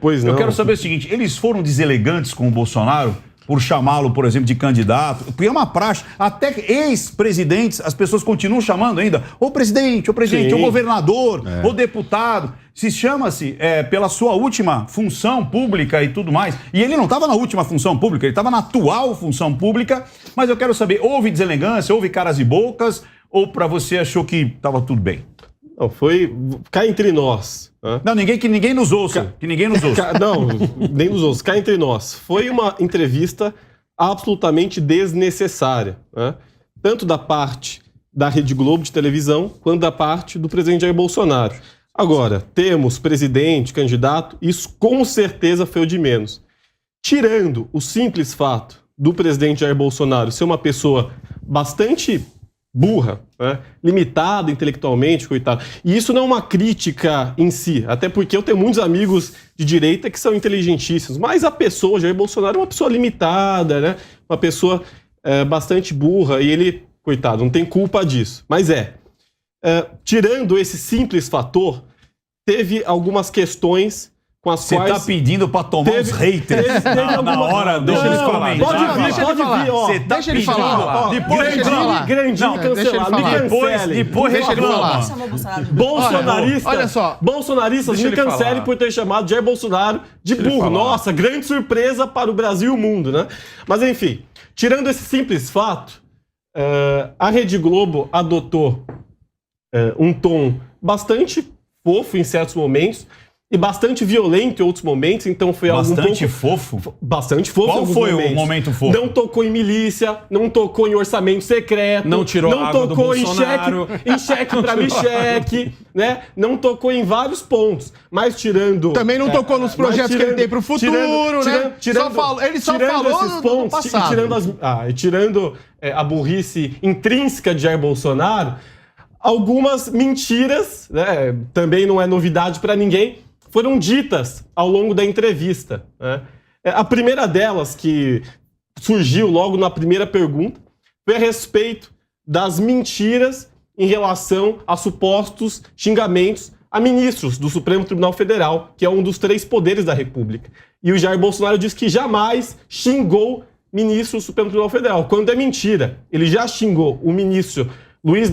Pois não. Eu quero saber o seguinte, eles foram deselegantes com o Bolsonaro por chamá-lo, por exemplo, de candidato? Porque é uma praxe. Até ex-presidentes, as pessoas continuam chamando ainda o presidente, Sim. o governador, o deputado. Se chama-se pela sua última função pública e tudo mais. E ele não estava na última função pública, ele estava na atual função pública. Mas eu quero saber, houve deselegância, houve caras e bocas, ou para você achou que estava tudo bem? Não, foi cá entre nós. Né? Não, que ninguém nos ouça. Que ninguém nos ouça. Não, nem nos ouça. Cá entre nós. Foi uma entrevista absolutamente desnecessária. Né? Tanto da parte da Rede Globo de televisão, quanto da parte do presidente Jair Bolsonaro. Agora, temos presidente, candidato, isso com certeza foi o de menos. Tirando o simples fato do presidente Jair Bolsonaro ser uma pessoa bastante burra, né? Limitada intelectualmente, coitado. E isso não é uma crítica em si, até porque eu tenho muitos amigos de direita que são inteligentíssimos, mas a pessoa, Jair Bolsonaro, é uma pessoa limitada, né? Uma pessoa bastante burra, e ele, coitado, não tem culpa disso. Mas tirando esse simples fator, teve algumas questões com as quais... Você tá pedindo pra tomar os haters na hora do... Deixa eles falarem. Pode vir, ó. Você tá Deixa ele pedindo... falar. Grandinho cancelado. Depois Deixa ele falar. Bolsonaristas me cancelem por ter chamado Jair Bolsonaro de burro. Nossa, grande surpresa para o Brasil e o mundo, né? Mas enfim, tirando esse simples fato, a Rede Globo adotou um tom bastante fofo em certos momentos e bastante violento em outros momentos, então foi algo bastante fofo? Bastante fofo. Qual foi o momento fofo? Não tocou em milícia, não tocou em orçamento secreto, não tirou a água do Bolsonaro, em cheque para Micheque, né? Não tocou em vários pontos, mas tirando... Também não tocou nos projetos que ele tem pro futuro, né? Ele só falou esses pontos, do passado. Tirando a burrice intrínseca de Jair Bolsonaro, algumas mentiras, né? Também não é novidade para ninguém, foram ditas ao longo da entrevista. Né? A primeira delas, que surgiu logo na primeira pergunta, foi a respeito das mentiras em relação a supostos xingamentos a ministros do Supremo Tribunal Federal, que é um dos 3 poderes da República. E o Jair Bolsonaro disse que jamais xingou ministro do Supremo Tribunal Federal, quando é mentira. Ele já xingou o ministro Luiz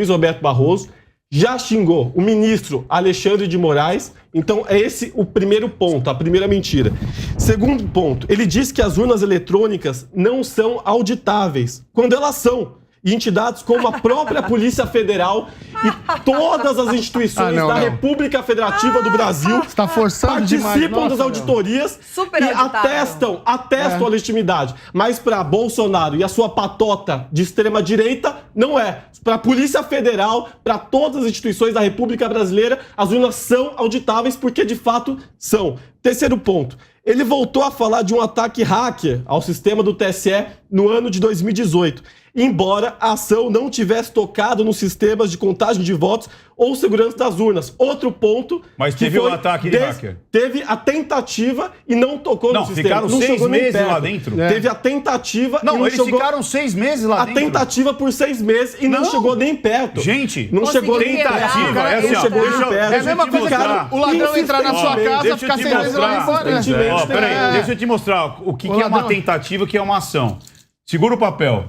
Roberto Barroso, já xingou o ministro Alexandre de Moraes. Então é esse o primeiro ponto, a primeira mentira. Segundo ponto, ele diz que as urnas eletrônicas não são auditáveis, quando elas são. E entidades como a própria Polícia Federal e todas as instituições da República Federativa do Brasil está forçando participam das auditorias e atestam a legitimidade. Mas para Bolsonaro e a sua patota de extrema-direita, não é. Para a Polícia Federal, para todas as instituições da República Brasileira, as urnas são auditáveis porque, de fato, são. Terceiro ponto. Ele voltou a falar de um ataque hacker ao sistema do TSE no ano de 2018, embora a ação não tivesse tocado nos sistemas de contagem de votos ou segurança das urnas. Outro ponto... Mas teve o ataque de hacker. Teve a tentativa e não tocou no sistema. Ficaram 6 meses lá dentro. Teve a tentativa e não eles ficaram 6 meses lá dentro. A tentativa por 6 meses e não chegou nem perto. Gente, não chegou nem perto. Não chegou nem perto. É a mesma coisa que o ladrão entrar na sua casa, ficar 6 meses lá e embora. Peraí, deixa eu te mostrar o que é uma tentativa e o que é uma ação. Segura o papel.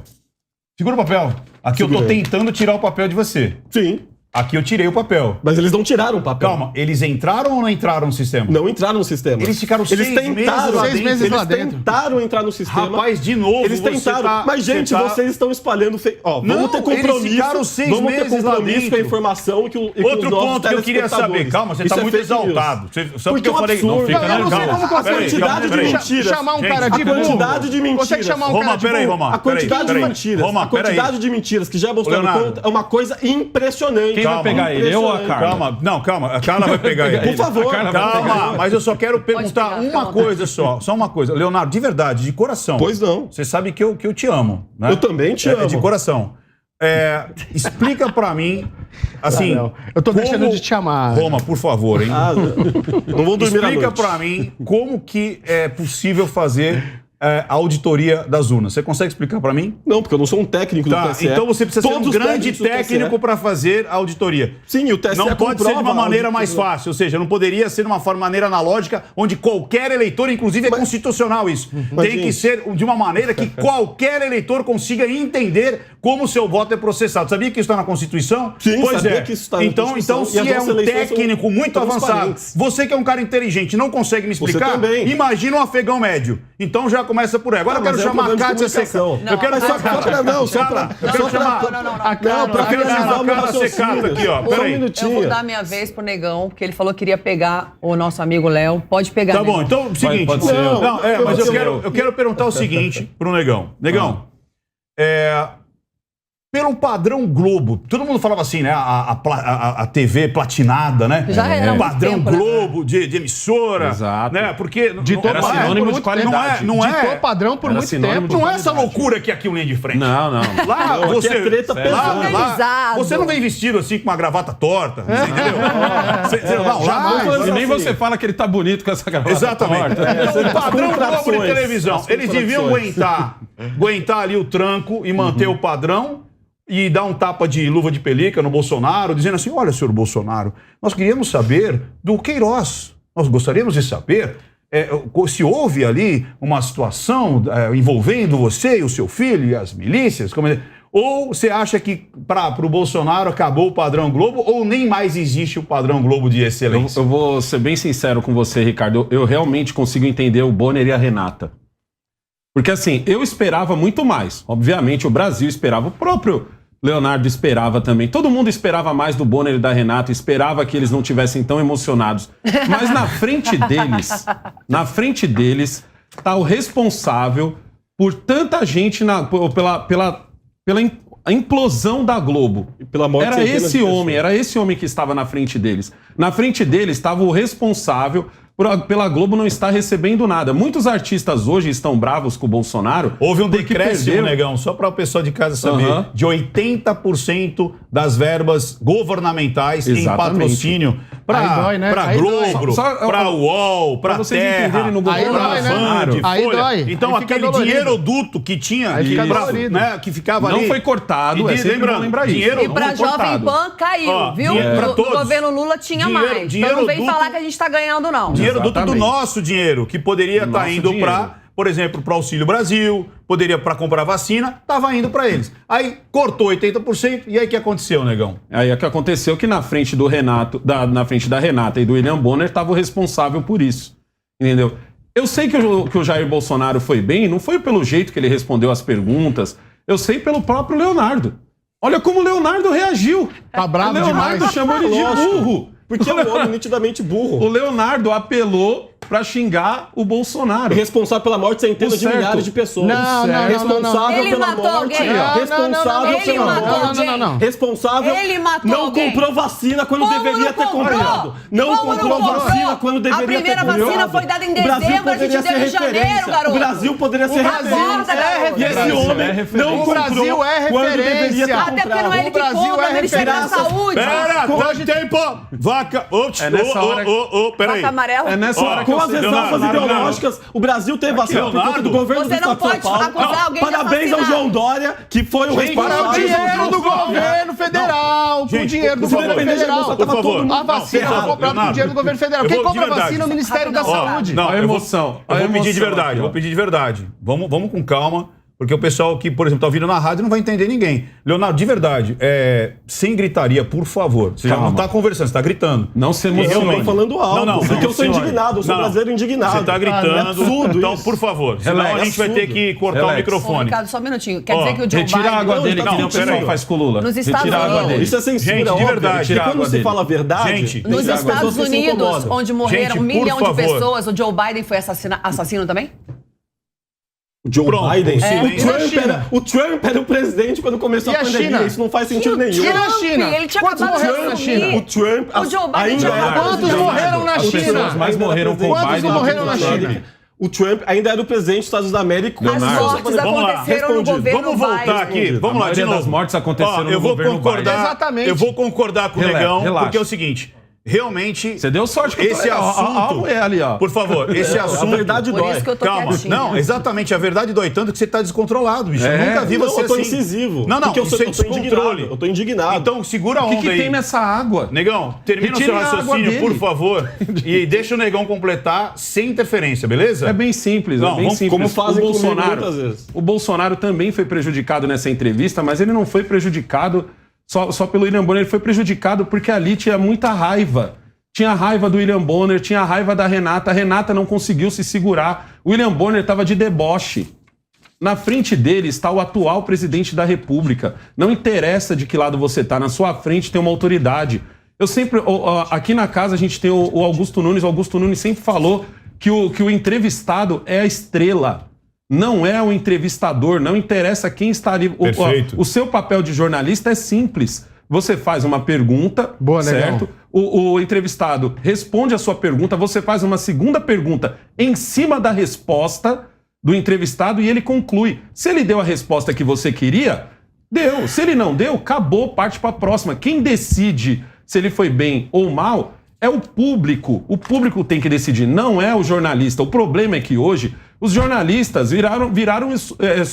Segura o papel. Aqui eu tô tentando tirar o papel de você. Sim. Aqui eu tirei o papel. Mas eles não tiraram o papel. Calma, eles entraram ou não entraram no sistema? Não entraram no sistema. Eles ficaram 6 meses lá dentro. Eles tentaram entrar no sistema. Rapaz, de novo, eles tentaram. Mas, gente, vocês estão espalhando... Vamos ter compromisso. Eles ficaram 6 meses lá dentro. Com a informação que Outro ponto que eu queria saber. Calma, você tá muito exaltado. Só porque eu falei... Não, fica não, calma. A quantidade de mentiras. Chamar um cara de burro. A quantidade de mentiras. Consegue chamar um cara de burro. A quantidade de mentiras. A quantidade de mentiras que já Bolsonaro conta é uma coisa impressionante. Quem vai pegar ele? Calma, a Carla vai pegar ele. Por favor, calma, mas eu só quero perguntar uma coisa só uma coisa. Leonardo, de verdade, de coração. Pois não. Você sabe que eu te amo, né? Eu também te amo. De coração. Explica pra mim, assim... eu tô deixando de te amar. Roma, por favor, hein? Não vou dormir à noite. Explica pra mim como que é possível fazer a auditoria das urnas? Você consegue explicar para mim? Não, porque eu não sou um técnico do TSE. Então você precisa ser um Todos os grande técnicos do técnico TSE. para fazer a auditoria. Sim, o TSE Não pode ser de uma comprova a maneira mais auditoria. fácil, ou seja, não poderia ser de uma maneira analógica, onde qualquer eleitor, inclusive é constitucional isso, Mas, tem que gente- ser de uma maneira que qualquer eleitor consiga entender como o seu voto é processado. Sabia que isso está na Constituição? Sim, pois sabia é. que isso está na Então, Constituição, então, e as se é nossas um eleições são técnico muito avançado, transparentes. você que é um cara inteligente não consegue me explicar, também. imagina um afegão médio. Então já começa por aí. Agora eu quero mas é um chamar a problema de Kátia Seca. comunicação. Eu quero Não, só mas- pra... Não, só pra- Eu quero chamar... Não, pra Eu quero chamar finalizar a o meu Kátia Secato raciocínio. aqui, ó. Só um Peraí. minutinho. Eu vou dar minha vez pro Negão, porque ele falou que queria pegar o nosso amigo Léo. Pode pegar, Tá Negão. bom, então, seguinte. pode ser. Mas Pode ser. eu quero perguntar o seguinte pro Negão. Negão, pelo padrão Globo, todo mundo falava assim, né? A TV platinada, né? Já era há muito padrão tempo, né? Globo de emissora. Exato. Né? Porque Era sinônimo de qualidade. Não é Ditou padrão por Era muito sinônimo tempo. de Não é essa loucura que aqui o Linha de Frente. Não. Lá Não, você. aqui é treta pesada. Organizado. Você não vem vestido assim com uma gravata torta. Você entendeu? Não, Jamais. E nem assim. você fala que ele tá bonito com essa gravata Exatamente. torta. O padrão Globo de contradições. televisão. As Eles deviam aguentar ali o tranco e manter o padrão e dar um tapa de luva de pelica no Bolsonaro, dizendo assim, olha, senhor Bolsonaro, nós queríamos saber do Queiroz. Nós gostaríamos de saber se houve ali uma situação envolvendo você e o seu filho e as milícias. Ou você acha que para o Bolsonaro acabou o padrão Globo ou nem mais existe o padrão Globo de excelência? Eu vou ser bem sincero com você, Ricardo. Eu realmente consigo entender o Bonner e a Renata. Porque assim, eu esperava muito mais. Obviamente, o Brasil esperava, o próprio Leonardo esperava também. Todo mundo esperava mais do Bonner e da Renata, esperava que eles não tivessem tão emocionados. Mas na frente deles, tá o responsável por tanta gente pela implosão da Globo. Pela morte Era de centenas de esse homem que estava na frente deles. Na frente deles estava o responsável pela Globo não estar recebendo nada. Muitos artistas hoje estão bravos com o Bolsonaro. Houve um porque decréscimo, perderam- Negão, só para o pessoal de casa saber, de 80% das verbas governamentais em Exatamente. patrocínio Aí dói, né? para Aí dói. Globo, Só- para UOL, para vocês Terra, entenderem no para governo Band, Bolsonaro. Folha. Aí dói. Então Aí fica aquele dolorido. dinheiro duto que tinha, Aí fica pra- dolorido. né, que ficava Não ali... foi cortado, E é sempre bom lembrar isso. dinheiro E pra Não foi Jovem cortado. Pan caiu, Ó, viu? dinheiro pra No todos. governo Lula tinha Dinheiro- mais. dinheiro Então não vem duto- falar que a gente tá ganhando, não. Dinheiro duto do Exatamente. nosso dinheiro, que poderia estar Nosso indo dinheiro. para, por exemplo, para Auxílio Brasil, poderia para comprar vacina, estava indo para eles. Aí cortou 80%, e aí o que aconteceu, Negão? Aí o que aconteceu que na frente do Renato, na frente da Renata e do William Bonner estava o responsável por isso. Entendeu? Eu sei que o Jair Bolsonaro foi bem, não foi pelo jeito que ele respondeu as perguntas, eu sei pelo próprio Leonardo. Olha como o Leonardo reagiu. Tá bravo o Leonardo demais. chamou ele de Lógico. burro. Porque é um homem nitidamente O burro. Leonardo apelou pra xingar o Bolsonaro. Responsável pela morte de centenas O de certo. milhares de pessoas. Não, não, responsável Ele pela matou morte. alguém? Responsável Ele pela matou morte. alguém? Responsável. Ele matou não alguém? comprou vacina quando Como deveria não ter comprou? comprado. Não Como não comprou comprou? vacina quando deveria ter primeira comprado. vacina foi dada em O Brasil dezembro, a gente poderia deu ser em janeiro, referência. garoto. O Brasil poderia ser Acorda, referência. garoto. E esse Brasil homem é referência. não O comprou Brasil é quando deveria ter referência. comprado. Até porque não é ele O que Brasil compra, é o Ministério da referência. Saúde. Pera, quanto tempo? Vaca, É nessa hora peraí. Vaca amarela. É nessa hora que Com eu as sei. ressalvas Leonardo, ideológicas, o Brasil teve vacina por conta Leonardo, do governo você do não Estado de São pode Paulo. acusar alguém de Parabéns ao assassinar. João Dória, que foi o Para o responsável. dinheiro do governo federal, com o Gente, dinheiro do por favor, governo federal. por favor. A vacina foi comprada com o dinheiro do governo federal. Eu Quem vou de compra a verdade. vacina é o Ministério da Ó, Saúde. Não, A eu vou- emoção. Eu vou pedir de A emoção verdade, aqui, eu ó. vou pedir de verdade. Vamos com calma, porque o pessoal que, por exemplo, tá ouvindo na rádio não vai entender ninguém. Leonardo, de verdade, sem gritaria, por favor. Você já Calma. não tá conversando, você tá gritando. Não se Eu emocione. tô falando alto, Não, porque eu sou senhora. indignado, eu sou Não. brasileiro indignado. Você tá É gritando. absurdo Então, isso. por favor, senão Relax. a gente vai ter que cortar Relax. o Ô, microfone. Ricardo, só um minutinho. Quer Ó, dizer que o Joe Retira Biden... a água Não, dele, tá que nem o bom, pessoal peraí. faz com o Lula. Nos Estados Retira a água Unidos. dele. Isso é censura, Gente, de óbvio, verdade. porque Tira a quando água se dele. fala a verdade, Gente, tem Nos as pessoas Estados que se Unidos, incomodam. onde morreram Gente, 1 milhão de por favor. pessoas, o Joe Biden foi assassino também? O Joe Pronto, Biden, o silêncio. o Trump era o presidente quando começou E a a pandemia. China? Isso não faz sentido nenhum. E na China? Ele tinha Quantos acabado de morreram na assumir. China? O Trump O Joe Biden ainda tinha era acabado Quantos presidente. morreram na As China? pessoas mais Ainda era morreram com o Quantos Biden do que morreram com na o China? Trump. O Trump ainda era o presidente dos Estados América. As mortes Vamos lá, aconteceram no respondido. governo Vamos voltar Biden. aqui. Vamos A lá, de maioria novo. das mortes aconteceram Ó, no eu vou governo concordar, Biden. Exatamente. Eu vou concordar com o Relaxa, Negão, relaxa. porque é o seguinte. realmente... Você deu sorte que eu tô esse legal. assunto... Algo é ali, ó. Por favor, esse assunto... A verdade Por dói. isso que eu tô Calma, quietinha. não, exatamente, a verdade dói tanto que você tá descontrolado, bicho. Eu nunca vi Não, você eu tô assim. incisivo. Não, Porque isso é eu tô indignado. descontrole. Eu tô indignado. Então, segura a O onda que aí. tem nessa água? Negão, termina o seu Retire a água raciocínio, dele. por favor, e deixa o Negão completar sem interferência, beleza? É bem simples, Não, é bem vamos- simples. como fazem o comigo Bolsonaro, muitas vezes. O Bolsonaro também foi prejudicado nessa entrevista, mas ele não foi prejudicado só pelo William Bonner, ele foi prejudicado porque ali tinha muita raiva. Tinha raiva do William Bonner, tinha raiva da Renata. A Renata não conseguiu se segurar. O William Bonner estava de deboche. Na frente dele está o atual presidente da República. Não interessa de que lado você está, na sua frente tem uma autoridade. Eu sempre, aqui na casa a gente tem o Augusto Nunes. O Augusto Nunes sempre falou que o entrevistado é a estrela. Não é o entrevistador, não interessa quem está ali. Perfeito. O seu papel de jornalista é simples. Você faz uma pergunta, Boa, Negão. certo? O entrevistado responde a sua pergunta, você faz uma segunda pergunta em cima da resposta do entrevistado e ele conclui. Se ele deu a resposta que você queria, deu. Se ele não deu, acabou, parte para a próxima. Quem decide se ele foi bem ou mal é o público. O público tem que decidir, não é o jornalista. O problema é que hoje os jornalistas viraram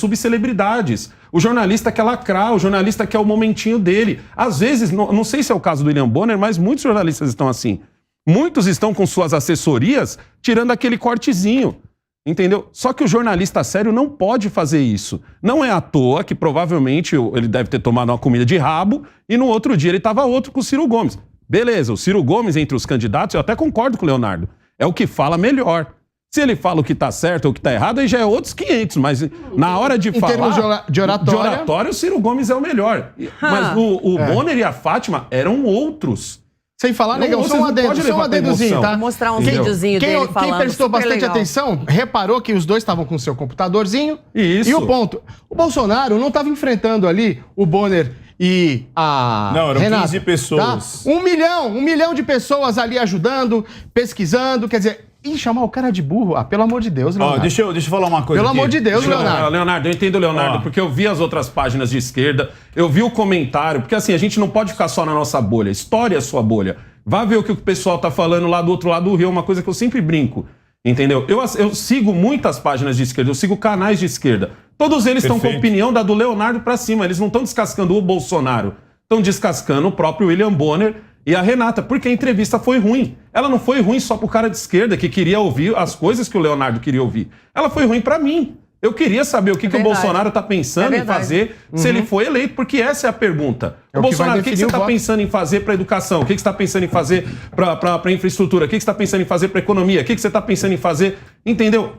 subcelebridades. O jornalista quer lacrar, o jornalista quer o momentinho dele. Às vezes, não sei se é o caso do William Bonner, mas muitos jornalistas estão assim. Muitos estão com suas assessorias tirando aquele cortezinho. Entendeu? Só que o jornalista sério não pode fazer isso. Não é à toa que provavelmente ele deve ter tomado uma comida de rabo e no outro dia ele estava outro com o Ciro Gomes. Beleza, o Ciro Gomes entre os candidatos, eu até concordo com o Leonardo, é o que fala melhor. Se ele fala o que tá certo ou o que tá errado, aí já é outros 500, mas na hora de falar... termos de oratória... o Ciro Gomes é o melhor. Mas o Bonner e a Fátima eram outros. Sem falar, Não, Negão, vocês só um não adendo, podem só um levar pra adendozinho, emoção. tá? Vou mostrar um Entendeu? videozinho dele falando. Quem prestou super bastante legal. atenção, reparou que os dois estavam com o seu computadorzinho. Isso. E o ponto, o Bolsonaro não estava enfrentando ali o Bonner e a Não, eram Renata, 15 pessoas. Tá? 1 milhão de pessoas ali ajudando, pesquisando, quer dizer... E chamar o cara de burro? Ah, pelo amor de Deus, Ó, Leonardo. deixa eu falar uma coisa Pelo aqui. amor de Deus, Leonardo. Leonardo, eu entendo o Leonardo, Ó. porque eu vi as outras páginas de esquerda, eu vi o comentário, porque assim, a gente não pode ficar só na nossa bolha, estoure a sua bolha. Vá ver o que o pessoal tá falando lá do outro lado do rio, uma coisa que eu sempre brinco, entendeu? Eu sigo muitas páginas de esquerda, eu sigo canais de esquerda. Todos eles estão com a Perfeito. opinião da do Leonardo pra cima, eles não estão descascando o Bolsonaro, estão descascando o próprio William Bonner e a Renata, porque a entrevista foi ruim. Ela não foi ruim só pro cara de esquerda que queria ouvir as coisas que o Leonardo queria ouvir. Ela foi ruim pra mim. Eu queria saber o que o verdade. Bolsonaro tá pensando É em verdade. fazer se ele for eleito, porque essa é a pergunta. É o que vai Bolsonaro, o que definir você o está voto. pensando em fazer para educação? O que você está pensando em fazer para infraestrutura? O que você está pensando em fazer para economia? O que você está pensando em fazer? Entendeu?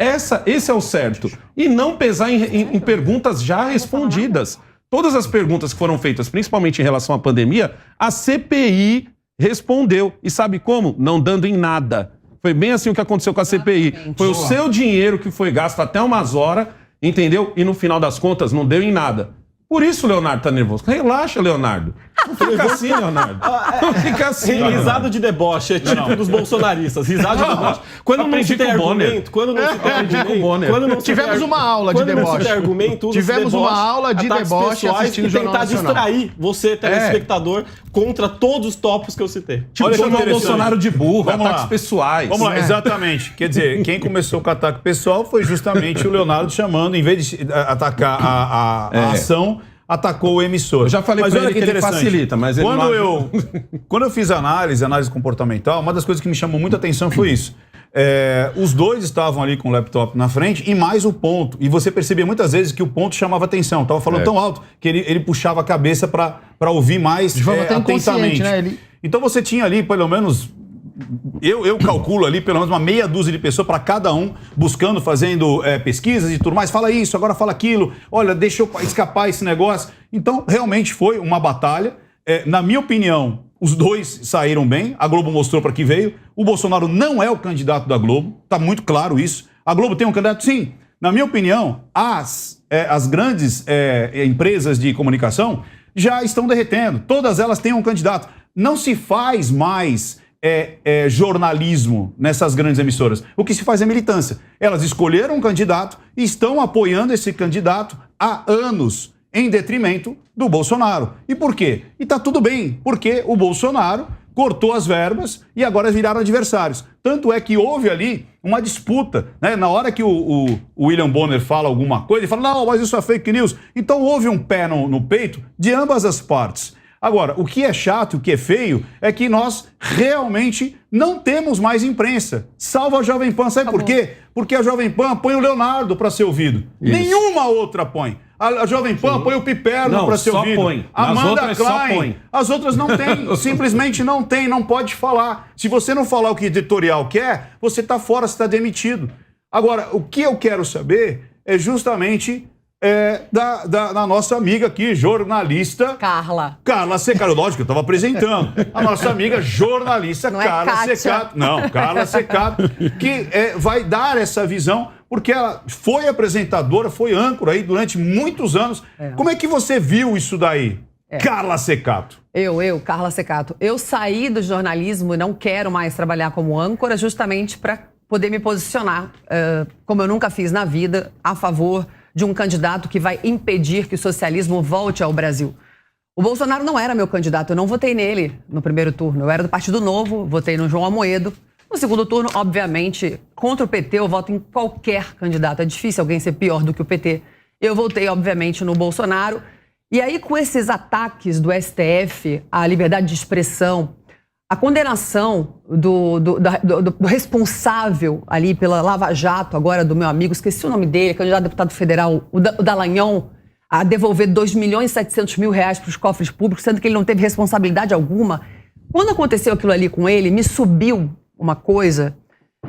Esse é o certo. E não pesar em perguntas já respondidas. Todas as perguntas que foram feitas, principalmente em relação à pandemia, a CPI respondeu. E sabe como? Não dando em nada. Foi bem assim o que aconteceu com a CPI. Foi o seu dinheiro que foi gasto até umas horas, entendeu? E no final das contas não deu em nada. Por isso o Leonardo tá nervoso. Relaxa, Leonardo. Não fica assim, Leonardo. Não fica assim, Risada Leonardo. de deboche, é típico dos bolsonaristas. Risada de deboche. Quando não Aprendi se tem com o Bonner. argumento, quando não se tem Aprendi com o argumento, Bonner. quando não se Tivemos tem uma aula de quando não se deboche. tem argumento, usa-se Tivemos deboche, uma aula de ataques deboche pessoais assistindo o e Jornal tentar Nacional. distrair você, telespectador, contra todos os tópicos que eu citei. Tipo, Olha que chamar o interessante. Bolsonaro de burro, Vamos ataques lá. pessoais. Vamos lá, exatamente. Quer dizer, quem começou com o ataque pessoal foi justamente o Leonardo chamando, em vez de atacar a ação, atacou o emissor. Eu já falei pra olha ele que ele interessante. facilita, mas ele quando não quando eu fiz análise comportamental, uma das coisas que me chamou muita atenção foi isso. Os dois estavam ali com o laptop na frente e mais o ponto. E você percebia muitas vezes que o ponto chamava atenção. Tava falando tão alto que ele puxava a cabeça para ouvir mais De forma até atentamente. inconsciente, né? Ele- Então você tinha ali, pelo menos... Eu calculo ali pelo menos uma meia dúzia de pessoas para cada um, buscando, fazendo pesquisas e tudo mais. Fala isso, agora fala aquilo. Olha, deixa eu escapar esse negócio. Então, realmente foi uma batalha. Na minha opinião, os dois saíram bem. A Globo mostrou para que veio. O Bolsonaro não é o candidato da Globo. Tá muito claro isso. A Globo tem um candidato? Sim. Na minha opinião, as grandes empresas de comunicação já estão derretendo. Todas elas têm um candidato. Não se faz mais... jornalismo nessas grandes emissoras. O que se faz é militância. Elas escolheram um candidato e estão apoiando esse candidato há anos, em detrimento do Bolsonaro. E por quê? E tá tudo bem, porque o Bolsonaro cortou as verbas e agora viraram adversários. Tanto é que houve ali uma disputa, né? Na hora que o William Bonner fala alguma coisa, ele fala, não, mas isso é fake news. Então houve um pé no peito de ambas as partes. Agora, o que é chato, o que é feio, é que nós realmente não temos mais imprensa. Salva a Jovem Pan. Sabe por quê? Porque a Jovem Pan põe o Leonardo para ser ouvido. Isso. Nenhuma outra põe. A Jovem Pan põe o Piperno para ser só ouvido. põe. Amanda Só Klein. põe. As outras não tem. Simplesmente não tem. Não pode falar. Se você não falar o que o editorial quer, você está fora, você está demitido. Agora, o que eu quero saber é justamente... da nossa amiga aqui, jornalista... Carla Secato. Lógico, eu estava apresentando. A nossa amiga jornalista Não Carla Kátia. Secato. Não, Carla Secato, que vai dar essa visão, porque ela foi apresentadora, foi âncora aí durante muitos anos. Como é que você viu isso daí, Carla Secato? Carla Secato. Eu saí do jornalismo e não quero mais trabalhar como âncora justamente para poder me posicionar, como eu nunca fiz na vida, a favor de um candidato que vai impedir que o socialismo volte ao Brasil. O Bolsonaro não era meu candidato, eu não votei nele no primeiro turno. Eu era do Partido Novo, votei no João Amoedo. No segundo turno, obviamente, contra o PT, eu voto em qualquer candidato. É difícil alguém ser pior do que o PT. Eu votei, obviamente, no Bolsonaro. E aí, com esses ataques do STF à liberdade de expressão, a condenação do responsável ali pela Lava Jato, agora do meu amigo, esqueci o nome dele, candidato a deputado federal, o Dallagnol, a devolver 2.700.000 reais para os cofres públicos, sendo que ele não teve responsabilidade alguma. Quando aconteceu aquilo ali com ele, me subiu uma coisa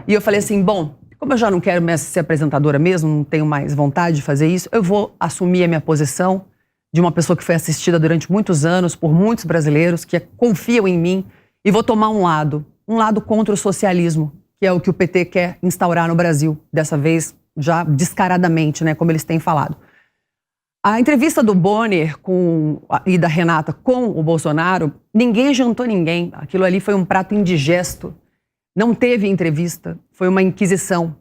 e eu falei assim, bom, como eu já não quero mais ser apresentadora mesmo, não tenho mais vontade de fazer isso, eu vou assumir a minha posição de uma pessoa que foi assistida durante muitos anos por muitos brasileiros que confiam em mim, e vou tomar um lado contra o socialismo, que é o que o PT quer instaurar no Brasil, dessa vez já descaradamente, né, como eles têm falado. A entrevista do Bonner e da Renata com o Bolsonaro, ninguém jantou ninguém, aquilo ali foi um prato indigesto, não teve entrevista, foi uma inquisição.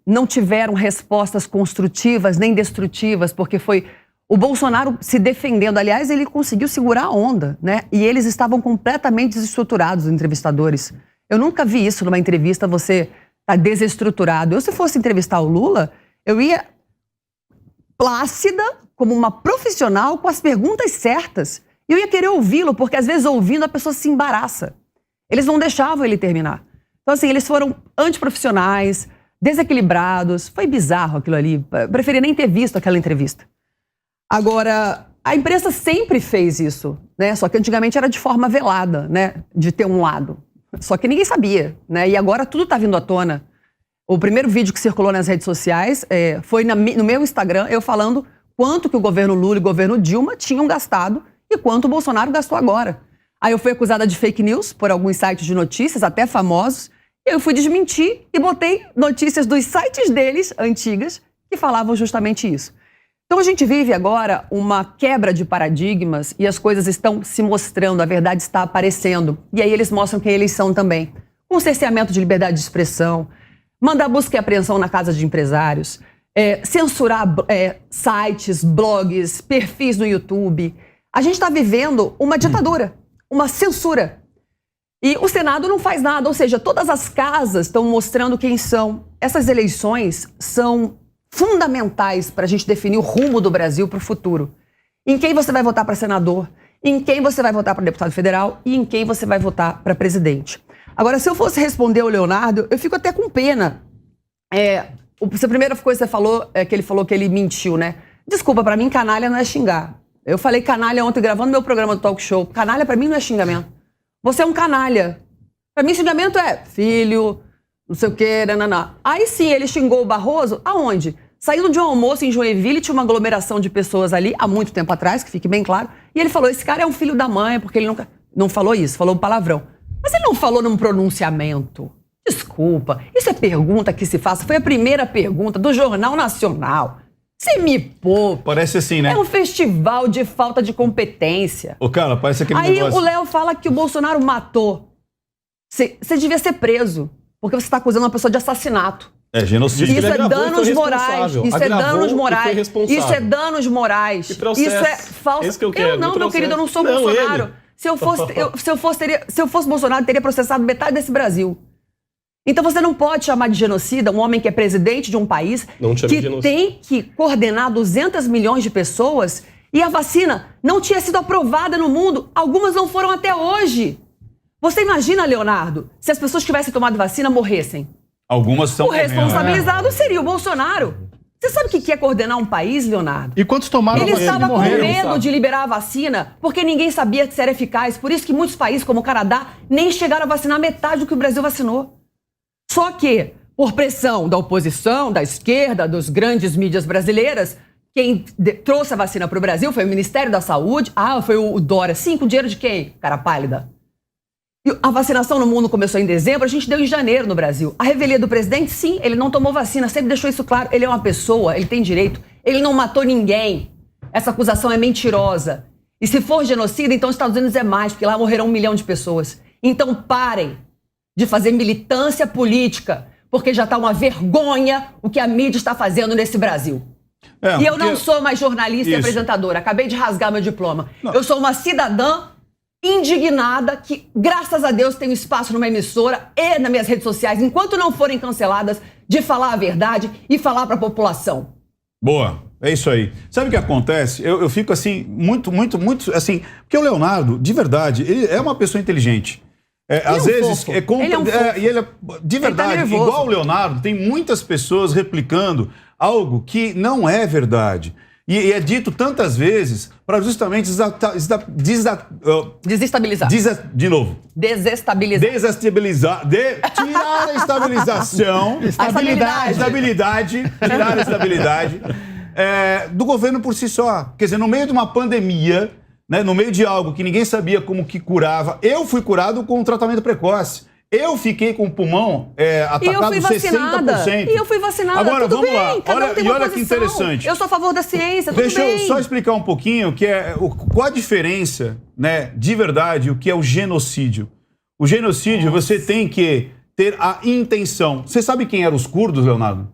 Não tiveram respostas construtivas nem destrutivas, porque foi... O Bolsonaro se defendendo, aliás, ele conseguiu segurar a onda, né? E eles estavam completamente desestruturados, os entrevistadores. Eu nunca vi isso numa entrevista, você tá desestruturado. Eu, se fosse entrevistar o Lula, eu ia plácida, como uma profissional, com as perguntas certas. E eu ia querer ouvi-lo, porque às vezes ouvindo a pessoa se embaraça. Eles não deixavam ele terminar. Então, assim, eles foram antiprofissionais, desequilibrados. Foi bizarro aquilo ali. Eu preferia nem ter visto aquela entrevista. Agora, a imprensa sempre fez isso, né? Só que antigamente era de forma velada, né? De ter um lado. Só que ninguém sabia, né? E agora tudo está vindo à tona. O primeiro vídeo que circulou nas redes sociais foi no meu Instagram, eu falando quanto que o governo Lula e o governo Dilma tinham gastado e quanto o Bolsonaro gastou agora. Aí eu fui acusada de fake news por alguns sites de notícias, até famosos. Eu fui desmentir e botei notícias dos sites deles, antigas, que falavam justamente isso. Então a gente vive agora uma quebra de paradigmas e as coisas estão se mostrando, a verdade está aparecendo. E aí eles mostram quem eles são também. Com cerceamento de liberdade de expressão, mandar busca e apreensão na casa de empresários, censurar sites, blogs, perfis no YouTube. A gente está vivendo uma ditadura, uma censura. E o Senado não faz nada, ou seja, todas as casas estão mostrando quem são. Essas eleições são fundamentais para a gente definir o rumo do Brasil para o futuro. Em quem você vai votar para senador, em quem você vai votar para deputado federal e em quem você vai votar para presidente. Agora, se eu fosse responder ao Leonardo, eu fico até com pena. A primeira coisa que você falou é que ele falou que ele mentiu, né? Desculpa, para mim, canalha não é xingar. Eu falei canalha ontem gravando meu programa do talk show. Canalha para mim não é xingamento. Você é um canalha. Para mim, xingamento é filho, não sei o quê, nananã. Aí sim, ele xingou o Barroso, aonde? Saindo de um almoço em Joinville, tinha uma aglomeração de pessoas ali, há muito tempo atrás, que fique bem claro, e ele falou, esse cara é um filho da mãe, porque ele nunca... Não falou isso, falou um palavrão. Mas ele não falou num pronunciamento. Desculpa, isso é pergunta que se faz. Foi a primeira pergunta do Jornal Nacional. Você me poupa. Parece assim, né? É um festival de falta de competência. Ô, cara, parece aquele Aí negócio... o Léo fala que o Bolsonaro matou. Você devia ser preso, porque você está acusando uma pessoa de assassinato. Genocídio. Isso é danos morais. Isso é danos morais. Isso é danos morais. Isso é falso. Esse que eu quero. Eu não, meu querido, eu não sou Bolsonaro. Se eu fosse Bolsonaro, teria processado metade desse Brasil. Então você não pode chamar de genocida um homem que é presidente de um país que tem que coordenar 200 milhões de pessoas e a vacina não tinha sido aprovada no mundo. Algumas não foram até hoje. Você imagina, Leonardo, se as pessoas que tivessem tomado vacina morressem? Algumas são... O responsabilizado seria o Bolsonaro. Você sabe o que é coordenar um país, Leonardo? E quantos tomaram Ele vacina estava e com morreram? medo de liberar a vacina porque ninguém sabia se era eficaz. Por isso que muitos países, como o Canadá, nem chegaram a vacinar metade do que o Brasil vacinou. Só que, por pressão da oposição, da esquerda, dos grandes mídias brasileiras, quem trouxe a vacina para o Brasil foi o Ministério da Saúde. Foi o Dória. Sim, com dinheiro de quem? Cara pálida. E a vacinação no mundo começou em dezembro, a gente deu em janeiro no Brasil. A revelia do presidente, sim, ele não tomou vacina, sempre deixou isso claro. Ele é uma pessoa, ele tem direito, ele não matou ninguém. Essa acusação é mentirosa. E se for genocida, então os Estados Unidos é mais, porque lá morreram 1 milhão de pessoas. Então parem de fazer militância política, porque já está uma vergonha o que a mídia está fazendo nesse Brasil. E eu não sou mais jornalista e apresentadora, acabei de rasgar meu diploma. Não. Eu sou uma cidadã indignada que, graças a Deus, tenho espaço numa emissora e nas minhas redes sociais, enquanto não forem canceladas, de falar a verdade e falar para a população. Boa, é isso aí. Sabe o que acontece? Eu fico assim, muito, assim, porque o Leonardo, de verdade, ele é uma pessoa inteligente. Às vezes, ele é um fofo. E ele é, de verdade, ele tá igual o Leonardo, tem muitas pessoas replicando algo que não é verdade. E é dito tantas vezes para justamente desestabilizar. De novo. Desestabilizar. Tirar a estabilização. Tirar a estabilidade do governo por si só. Quer dizer, no meio de uma pandemia, né, no meio de algo que ninguém sabia como que curava, eu fui curado com um tratamento precoce. Eu fiquei com o pulmão atacado 60%. E eu fui vacinada. Agora, tudo vamos bem, lá. cada um tem uma olha que posição. interessante. Eu sou a favor da ciência, tudo Deixa bem. eu só explicar um pouquinho qual a diferença, né, de verdade, o que é o genocídio. O genocídio, você tem que ter a intenção. Você sabe quem eram os curdos, Leonardo?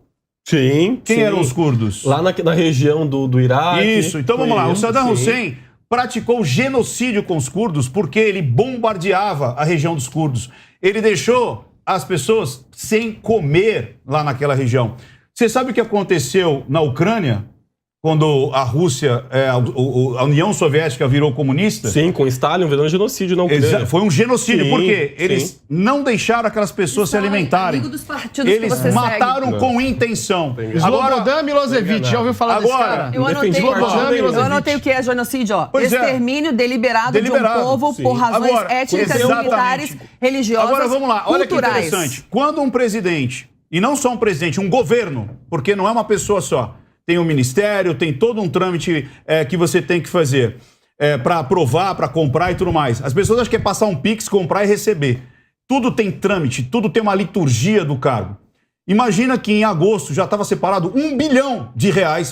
Sim. Quem eram os curdos? Lá na região do Iraque. Isso. Então vamos lá. O Saddam Hussein praticou genocídio com os curdos porque ele bombardeava a região dos curdos. Ele deixou as pessoas sem comer lá naquela região. Você sabe o que aconteceu na Ucrânia? Quando a Rússia, a União Soviética virou comunista? Sim, com Stalin virou um genocídio na Ucrânia. Foi um genocídio, porque eles não deixaram aquelas pessoas se alimentarem. Eles mataram com intenção. Slobodan Milosevic, já ouviu falar desse cara? Eu anotei o que é genocídio, ó. Extermínio deliberado de um povo por razões étnicas, militares, religiosas, Agora vamos lá, olha que culturais. interessante. Quando um presidente, e não só um presidente, um governo, porque não é uma pessoa só, tem um ministério, tem todo um trâmite que você tem que fazer para aprovar, para comprar e tudo mais. As pessoas acham que é passar um Pix, comprar e receber. Tudo tem trâmite, tudo tem uma liturgia do cargo. Imagina que em agosto já estava separado R$1 bilhão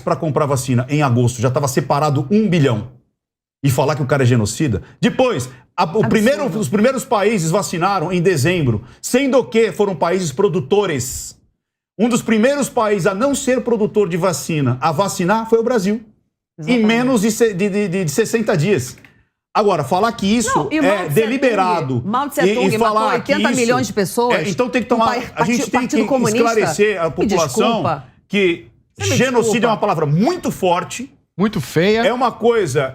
para comprar vacina. Em agosto já estava separado R$1 bilhão. E falar que o cara é genocida? Depois, os primeiros países vacinaram em dezembro, sendo que foram países produtores. Um dos primeiros países a não ser produtor de vacina a vacinar foi o Brasil. Exatamente. Em menos de 60 dias. Agora, falar que isso é deliberado Mao Tse-tung e falar matou 80 que milhões de pessoas. Então tem que tomar... A gente tem que esclarecer a população que genocídio é uma palavra muito forte. Muito feia. É uma coisa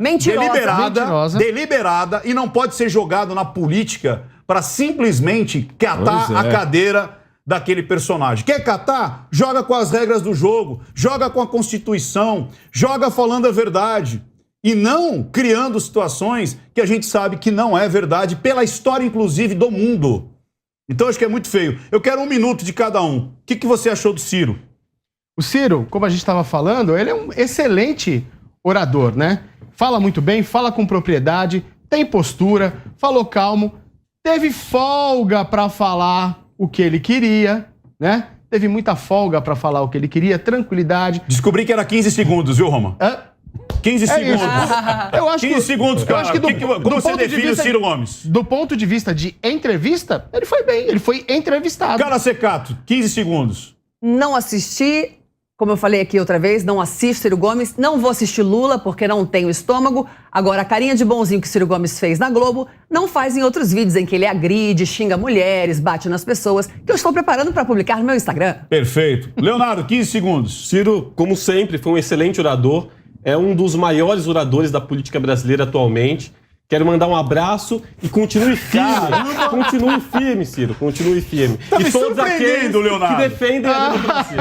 deliberada e não pode ser jogado na política para simplesmente catar a cadeira daquele personagem. Quer catar? Joga com as regras do jogo, joga com a Constituição, joga falando a verdade. E não criando situações que a gente sabe que não é verdade, pela história, inclusive, do mundo. Então, acho que é muito feio. Eu quero 1 minuto de cada um. O que você achou do Ciro? O Ciro, como a gente estava falando, ele é um excelente orador, né? Fala muito bem, fala com propriedade, tem postura, falou calmo, teve folga para falar o que ele queria, né? Teve muita folga para falar o que ele queria, tranquilidade. Descobri que era 15 segundos, viu, Roma? 15 segundos. Eu acho 15 segundos, cara. Eu acho que como você define o Ciro Gomes? Do ponto de vista de entrevista, ele foi bem, ele foi entrevistado. Cara Secato, 15 segundos. Não assisti, Como eu falei aqui outra vez, não assisto Ciro Gomes, não vou assistir Lula porque não tenho estômago. Agora, a carinha de bonzinho que Ciro Gomes fez na Globo, não faz em outros vídeos em que ele agride, xinga mulheres, bate nas pessoas, que eu estou preparando para publicar no meu Instagram. Perfeito. Leonardo, 15 segundos. Ciro, como sempre, foi um excelente orador. É um dos maiores oradores da política brasileira atualmente. Quero mandar um abraço e continue firme. Continue firme, Ciro. Continue firme. Tá me e todos aqueles surpreendendo, Leonardo. que defendem a democracia.